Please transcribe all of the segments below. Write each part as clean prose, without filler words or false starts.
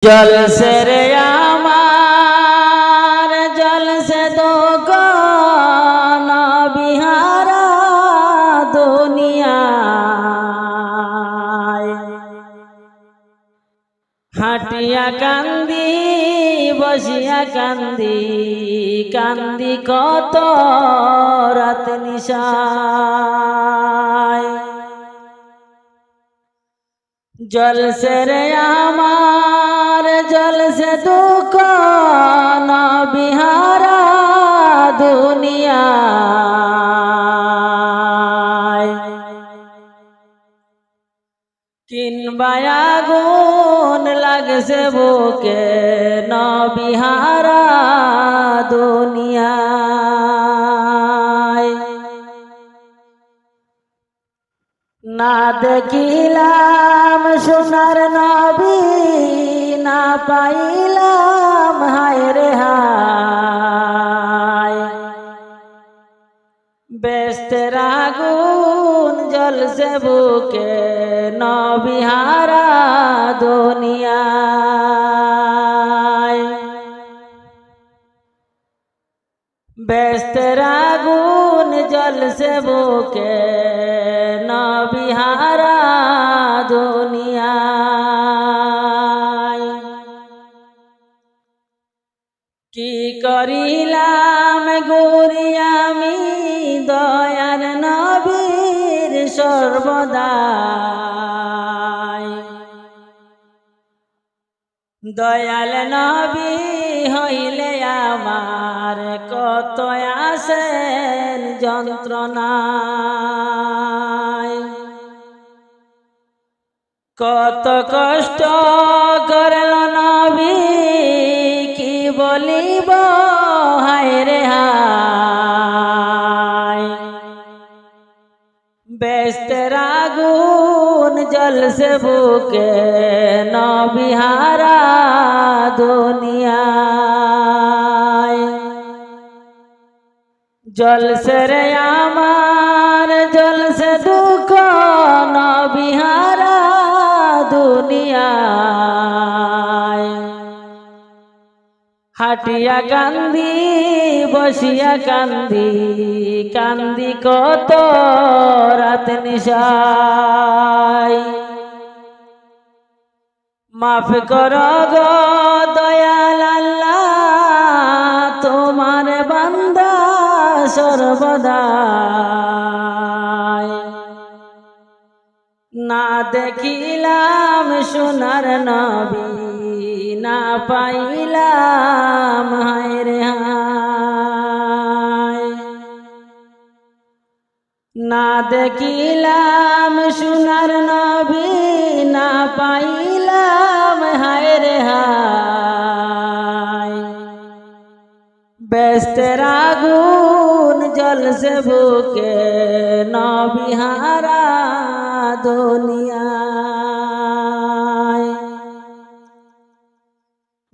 जल से रे आमार जल से दो गाना बिहारा दुनिया हाटिया कांदी बसिया कांदी कांदी कत रात निशाय जल से रे आमार जल से दुख न बिहारा दुनिया किनबा आগুন লাগছে বুকে ন বিহারা দুনিয়া না দেখিলাম সোনার নবী না পাইলাম হায় রে হায় বেস্তের আগুন জ্বলছে বুকে নবিহারা দুনিয়ায় বেস্তের আগুন জ্বলছে বুকে নবিহারা দুনিয়ায় কি করিলাম গুরি আমি দয়ার নবীর সর্বদাই দয়াল নবী হইলে আমার কত আসেন যন্ত্রণায় কত কষ্ট করল নবী কি বলিব হায় রে হায় বেস্তের আগুন জ্বলছে বুকে নবিহারা দুনিয়ায় জ্বলছে রে আমার জ্বলছে দুঃখ নবিহারা দুনিয়ায় হাটিয়া কান্দি বসিয়া কান্দি কান্দি কত রাত নিশায় মাফ করো গো দয়াল আল্লাহ তোমার বান্দা সর্বদাই না দেখিলাম সোনার নবী না পাইলাম হায় রে হায় না দেখিলাম সোনার নবী না পাইলাম হায় রে হায় বেস্তের আগুন জ্বলছে বুকে নবিহারা দুনিয়ায়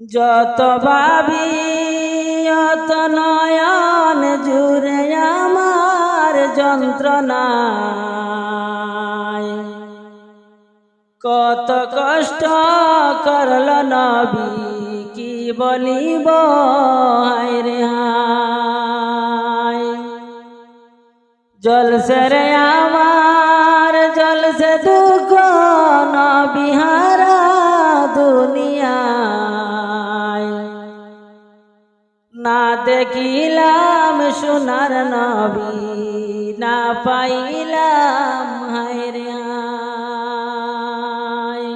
যত ভাবি অত নয়ন জুড়ে আমার যন্ত্রণায় কত কষ্ট করল নবী কি বলিব হায় রে হায় জলসে রে আমার জলসে দুঃখ নবিহারা দুনিয়ায় না দেখিলাম সোনার নবী না পাইলাম হায় রে হায়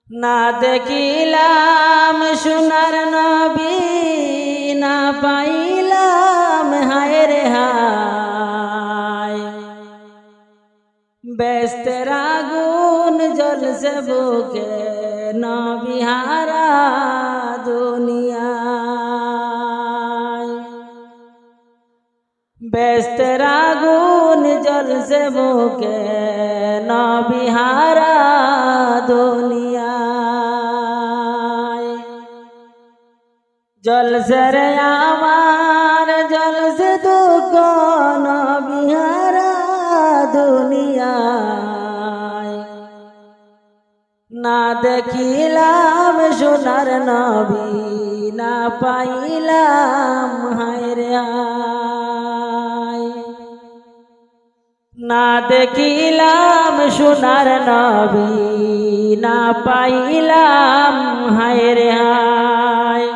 না দেখিলাম সোনার নবী না পাইলাম হায় রে হায় বেস্তের আগুন জ্বলছে বুকে নবিহারা দুনিয়ায় বেস্তের আগুন জ্বলছে বুকে নবিহারা দুনিয়ায় জলসে রে আমার জলসে দুঃখ নবিহারা দুনিয়ায় না দেখিলাম সোনার নবী না পাইলাম হায় রে হায় না দেখিলাম সোনার নবী না পাইলাম হায় রে হায়